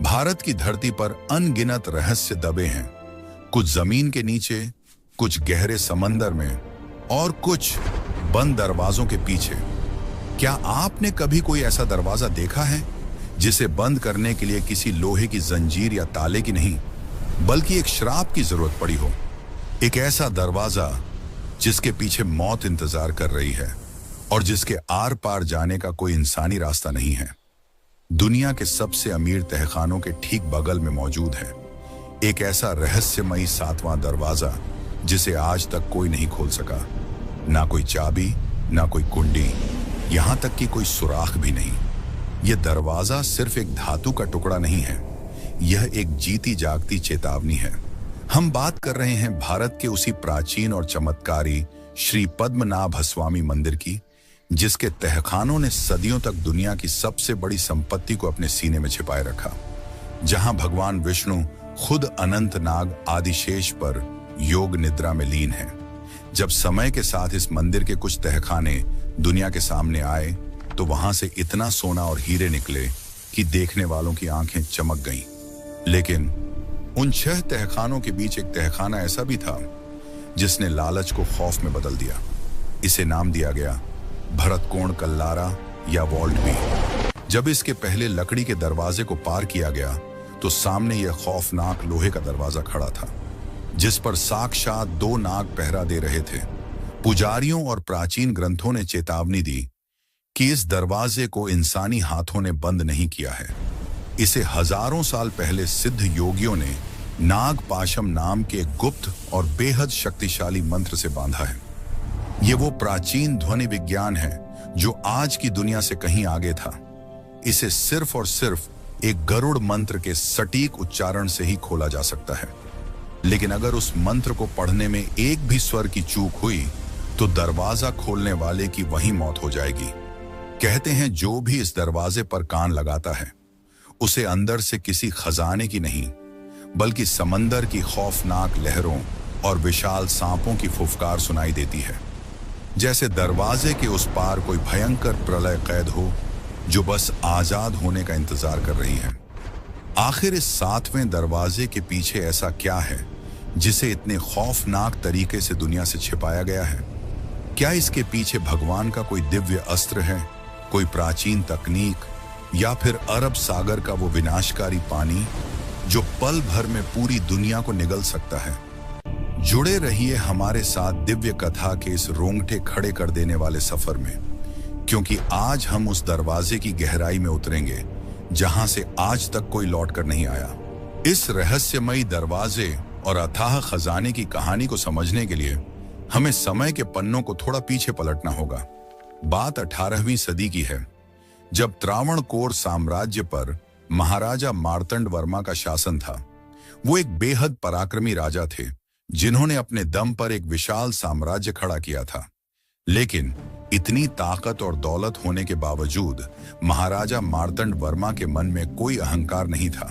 भारत की धरती पर अनगिनत रहस्य दबे हैं, कुछ जमीन के नीचे, कुछ गहरे समंदर में और कुछ बंद दरवाजों के पीछे। क्या आपने कभी कोई ऐसा दरवाजा देखा है जिसे बंद करने के लिए किसी लोहे की जंजीर या ताले की नहीं, बल्कि एक श्राप की जरूरत पड़ी हो? एक ऐसा दरवाजा जिसके पीछे मौत इंतजार कर रही है और जिसके आर पार जाने का कोई इंसानी रास्ता नहीं है। दुनिया के सबसे अमीर तहखानों के ठीक बगल में मौजूद है एक ऐसा रहस्यमयी सातवां दरवाजा जिसे आज तक कोई नहीं खोल सका। ना कोई चाबी, ना कोई कुंडी, यहां तक कि कोई सुराख भी नहीं। यह दरवाजा सिर्फ एक धातु का टुकड़ा नहीं है, यह एक जीती जागती चेतावनी है। हम बात कर रहे हैं भारत के उसी प्राचीन और चमत्कारी श्री पद्मनाभ स्वामी मंदिर की, जिसके तहखानों ने सदियों तक दुनिया की सबसे बड़ी संपत्ति को अपने सीने में छिपाए रखा। जहां भगवान विष्णु खुद अनंत नाग आदिशेष पर योग निद्रा में लीन है। जब समय के साथ इस मंदिर के कुछ तहखाने दुनिया के सामने आए तो वहां से इतना सोना और हीरे निकले कि देखने वालों की आंखें चमक गईं। लेकिन उन 6 तहखानों के बीच एक तहखाना ऐसा भी था जिसने लालच को खौफ में बदल दिया। इसे नाम दिया गया भरतकोण कल्लारा या वॉल्ट बी। जब इसके पहले लकड़ी के दरवाजे को पार किया गया तो सामने यह खौफनाक लोहे का दरवाजा खड़ा था, जिस पर साक्षात 2 नाग पहरा दे रहे थे। पुजारियों और प्राचीन ग्रंथों ने चेतावनी दी कि इस दरवाजे को इंसानी हाथों ने बंद नहीं किया है। इसे हजारों साल पहले सिद्ध योगियों ने नाग पाशम नाम के गुप्त और बेहद शक्तिशाली मंत्र से बांधा है। ये वो प्राचीन ध्वनि विज्ञान है जो आज की दुनिया से कहीं आगे था। इसे सिर्फ और सिर्फ एक गरुड़ मंत्र के सटीक उच्चारण से ही खोला जा सकता है। लेकिन अगर उस मंत्र को पढ़ने में एक भी स्वर की चूक हुई तो दरवाजा खोलने वाले की वहीं मौत हो जाएगी। कहते हैं जो भी इस दरवाजे पर कान लगाता है उसे अंदर से किसी खजाने की नहीं, बल्कि समंदर की खौफनाक लहरों और विशाल सांपों की फुफकार सुनाई देती है। जैसे दरवाजे के उस पार कोई भयंकर प्रलय कैद हो जो बस आजाद होने का इंतजार कर रही है। आखिर इस 7वें दरवाजे के पीछे ऐसा क्या है जिसे इतने खौफनाक तरीके से दुनिया से छिपाया गया है? क्या इसके पीछे भगवान का कोई दिव्य अस्त्र है, कोई प्राचीन तकनीक, या फिर अरब सागर का वो विनाशकारी पानी जो पल भर में पूरी दुनिया को निगल सकता है? जुड़े रहिए हमारे साथ दिव्य कथा के इस रोंगटे खड़े कर देने वाले सफर में, क्योंकि आज हम उस दरवाजे की गहराई में उतरेंगे जहां से आज तक कोई लौट कर नहीं आया। इस रहस्यमयी दरवाजे और अथाह खजाने की कहानी को समझने के लिए हमें समय के पन्नों को थोड़ा पीछे पलटना होगा। बात 18वीं सदी की है, जब त्रावणकोर साम्राज्य पर महाराजा मार्तंड वर्मा का शासन था। वो एक बेहद पराक्रमी राजा थे जिन्होंने अपने दम पर एक विशाल साम्राज्य खड़ा किया था। लेकिन इतनी ताकत और दौलत होने के बावजूद महाराजा मार्तंड वर्मा के मन में कोई अहंकार नहीं था।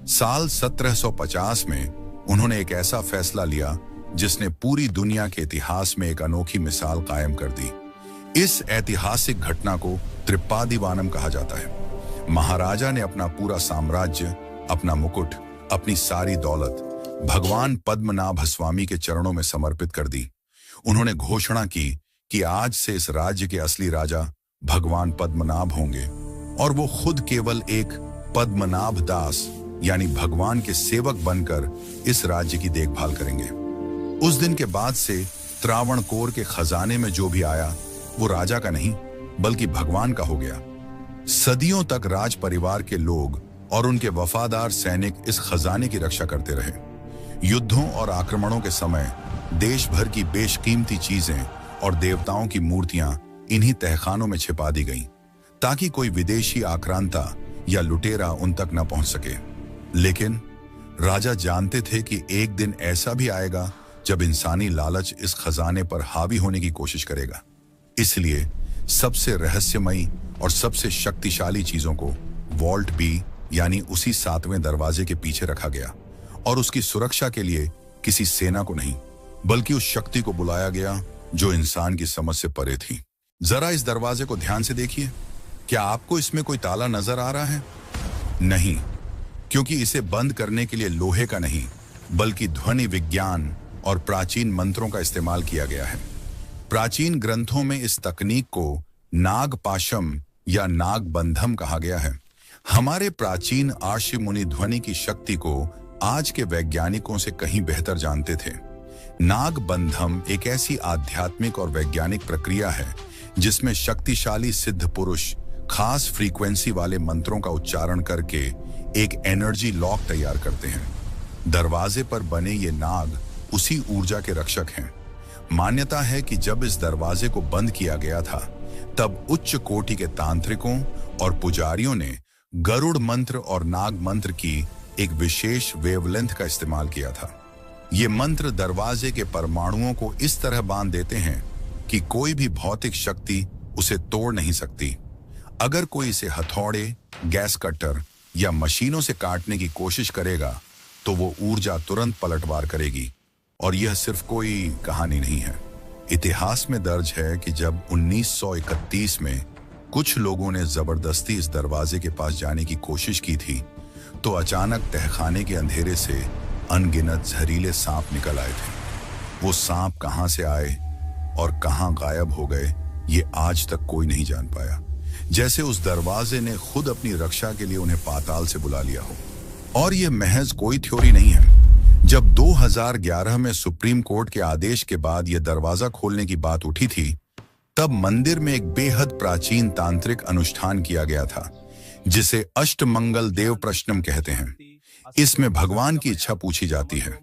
साल 1750 में उन्होंने एक ऐसा फैसला लिया जिसने पूरी दुनिया के इतिहास में एक अनोखी मिसाल कायम कर दी। इस ऐतिहासिक घटना को त्रिपादिवानम कहा जाता है। महाराजा ने अपना पूरा साम्राज्य, अपना मुकुट, अपनी सारी दौलत भगवान पद्मनाभ स्वामी के चरणों में समर्पित कर दी। उन्होंने घोषणा की कि आज से इस राज्य के असली राजा भगवान पद्मनाभ होंगे और वो खुद केवल एक पद्मनाभ दास यानी भगवान के सेवक बनकर इस राज्य की देखभाल करेंगे। उस दिन के बाद से त्रावणकोर के खजाने में जो भी आया वो राजा का नहीं बल्कि भगवान का हो गया। सदियों तक राज परिवार के लोग और उनके वफादार सैनिक इस खजाने की रक्षा करते रहे। युद्धों और आक्रमणों के समय देश भर की बेशकीमती चीजें और देवताओं की मूर्तियां इन्हीं तहखानों में छिपा दी गईं, ताकि कोई विदेशी आक्रांता या लुटेरा उन तक न पहुंच सके। लेकिन राजा जानते थे कि एक दिन ऐसा भी आएगा जब इंसानी लालच इस खजाने पर हावी होने की कोशिश करेगा। इसलिए सबसे रहस्यमयी और सबसे शक्तिशाली चीजों को वॉल्ट बी यानी उसी 7वें दरवाजे के पीछे रखा गया और उसकी सुरक्षा के लिए किसी सेना को नहीं बल्कि उस शक्ति को बुलाया गया जो इंसान की समझ से परे थी। जरा इस दरवाजे को ध्यान से देखिए। क्या आपको इसमें कोई ताला नजर आ रहा है? नहीं, क्योंकि इसे बंद करने के लिए लोहे का नहीं बल्कि ध्वनि विज्ञान और प्राचीन मंत्रों का इस्तेमाल किया गया है। प्राचीन ग्रंथों में इस तकनीक को नागपाशम या नागबंधम कहा गया है। हमारे प्राचीन आर्षि मुनि ध्वनि की शक्ति को आज के वैज्ञानिकों से कहीं बेहतर जानते थे। नागबंधम एक ऐसी आध्यात्मिक और वैज्ञानिक प्रक्रिया है जिसमें शक्तिशाली सिद्ध पुरुष खास फ्रीक्वेंसी वाले मंत्रों का उच्चारण करके एक एनर्जी लॉक तैयार करते हैं। दरवाजे पर बने ये नाग उसी ऊर्जा के रक्षक हैं। मान्यता है कि जब इस दरवाजे को बंद किया गया था तब उच्च कोटि के तांत्रिकों और पुजारियों ने गरुड़ मंत्र और नाग मंत्र की एक विशेष वेवलेंथ का इस्तेमाल किया था। ये मंत्र दरवाजे के परमाणुओं को इस तरह बांध देते हैं कि कोई भी भौतिक शक्ति उसे तोड़ नहीं सकती। अगर कोई इसे हथौड़े, गैस कटर या मशीनों से काटने की कोशिश करेगा तो वो ऊर्जा तुरंत पलटवार करेगी। और यह सिर्फ कोई कहानी नहीं है। इतिहास में दर्ज है कि जब 1931 में कुछ लोगों ने जबरदस्ती इस दरवाजे के पास जाने की कोशिश की थी तो अचानक तहखाने के अंधेरे से अनगिनत जहरीले सांप निकल आए थे। वो सांप कहां से आए और कहां गायब हो गए ये आज तक कोई नहीं जान पाया। जैसे उस दरवाजे ने खुद अपनी रक्षा के लिए उन्हें पाताल से बुला लिया हो। और ये महज कोई थ्योरी नहीं है। जब 2011 में सुप्रीम कोर्ट के आदेश के बाद यह दरवाजा खोलने की बात उठी थी तब मंदिर में एक बेहद प्राचीन तांत्रिक अनुष्ठान किया गया था जिसे अष्टमंगल देव प्रश्नम कहते हैं। इसमें भगवान की इच्छा पूछी जाती है।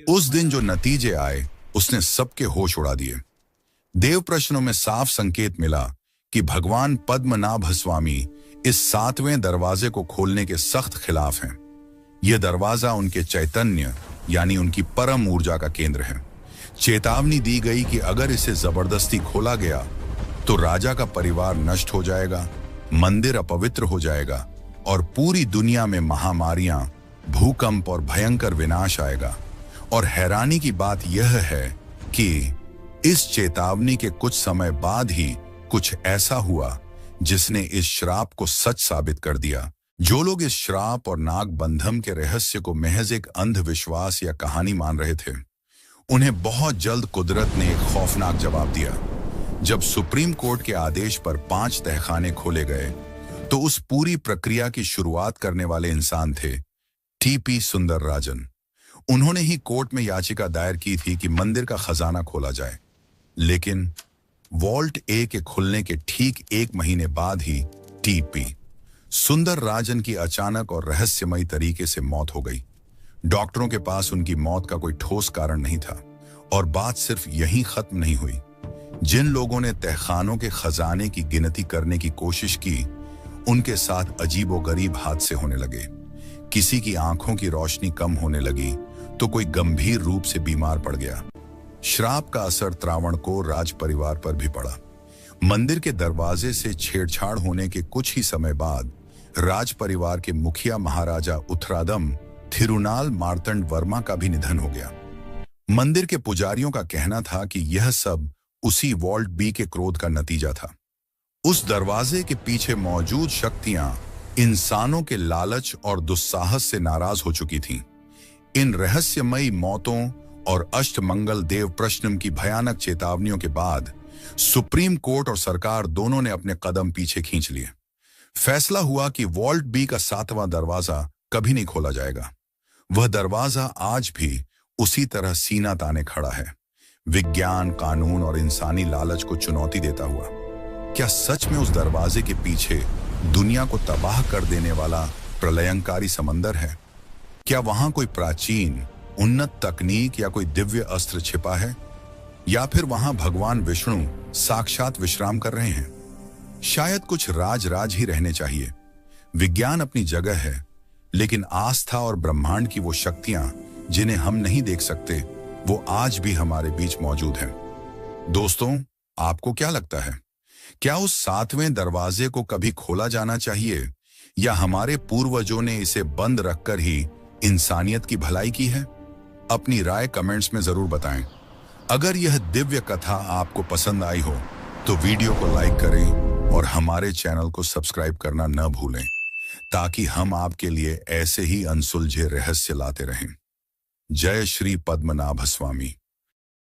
उस दिन जो नतीजे आए उसने सबके होश उड़ा दिए। देव प्रश्नों में साफ संकेत मिला कि भगवान पद्मनाभ स्वामी इस 7वें दरवाजे को खोलने के सख्त खिलाफ हैं। यह दरवाजा उनके चैतन्य यानी उनकी परम ऊर्जा का केंद्र है। चेतावनी दी गई कि अगर इसे जबरदस्ती खोला गया तो राजा का परिवार नष्ट हो जाएगा, मंदिर अपवित्र हो जाएगा और पूरी दुनिया में महामारियां, भूकंप और भयंकर विनाश आएगा। और हैरानी की बात यह है कि इस चेतावनी के कुछ समय बाद ही कुछ ऐसा हुआ जिसने इस श्राप को सच साबित कर दिया। जो लोग इस श्राप और नागबंधम के रहस्य को महज एक अंधविश्वास या कहानी मान रहे थे उन्हें बहुत जल्द कुदरत ने एक खौफनाक जवाब दिया। जब सुप्रीम कोर्ट के आदेश पर 5 तहखाने खोले गए तो उस पूरी प्रक्रिया की शुरुआत करने वाले इंसान थे टीपी सुंदरराजन। उन्होंने ही कोर्ट में याचिका दायर की थी कि मंदिर का खजाना खोला जाए। लेकिन वॉल्ट ए के खुलने के ठीक 1 महीने बाद ही टीपी सुंदरराजन की अचानक और रहस्यमयी तरीके से मौत हो गई। डॉक्टरों के पास उनकी मौत का कोई ठोस कारण नहीं था। और बात सिर्फ यहीं खत्म नहीं हुई। जिन लोगों ने तहखानों के खजाने की गिनती करने की कोशिश की उनके साथ अजीबोगरीब हादसे होने लगे। किसी की आंखों की रोशनी कम होने लगी तो कोई गंभीर रूप से बीमार पड़ गया। श्राप का असर त्रावणकोर राज परिवार पर भी पड़ा। मंदिर के दरवाजे से छेड़छाड़ होने के कुछ ही समय बाद राज परिवार के मुखिया महाराजा उथरादम थिरुनाल मार्तंड वर्मा का भी निधन हो गया। मंदिर के पुजारियों का कहना था कि यह सब उसी वॉल्ट बी के क्रोध का नतीजा था। उस दरवाजे के पीछे मौजूद शक्तियां इंसानों के लालच और दुस्साहस से नाराज हो चुकी थीं। इन रहस्यमयी मौतों और अष्टमंगल देव प्रश्नम की भयानक चेतावनियों के बाद सुप्रीम कोर्ट और सरकार दोनों ने अपने कदम पीछे खींच लिए। फैसला हुआ कि वॉल्ट बी का 7वां दरवाजा कभी नहीं खोला जाएगा। वह दरवाजा आज भी उसी तरह सीना ताने खड़ा है, विज्ञान, कानून और इंसानी लालच को चुनौती देता हुआ। क्या सच में उस दरवाजे के पीछे दुनिया को तबाह कर देने वाला प्रलयंकारी समंदर है? क्या वहां कोई प्राचीन उन्नत तकनीक या कोई दिव्य अस्त्र छिपा है? या फिर वहां भगवान विष्णु साक्षात विश्राम कर रहे हैं? शायद कुछ राज ही रहने चाहिए। विज्ञान अपनी जगह है, लेकिन आस्था और ब्रह्मांड की वो शक्तियां जिन्हें हम नहीं देख सकते वो आज भी हमारे बीच मौजूद हैं। दोस्तों, आपको क्या लगता है? क्या उस 7वें दरवाजे को कभी खोला जाना चाहिए या हमारे पूर्वजों ने इसे बंद रखकर ही इंसानियत की भलाई की है? अपनी राय कमेंट्स में जरूर बताएं। अगर यह दिव्य कथा आपको पसंद आई हो तो वीडियो को लाइक करें और हमारे चैनल को सब्सक्राइब करना न भूलें ताकि हम आपके लिए ऐसे ही अनसुलझे रहस्य लाते रहें। जय श्री पद्मनाभ स्वामी।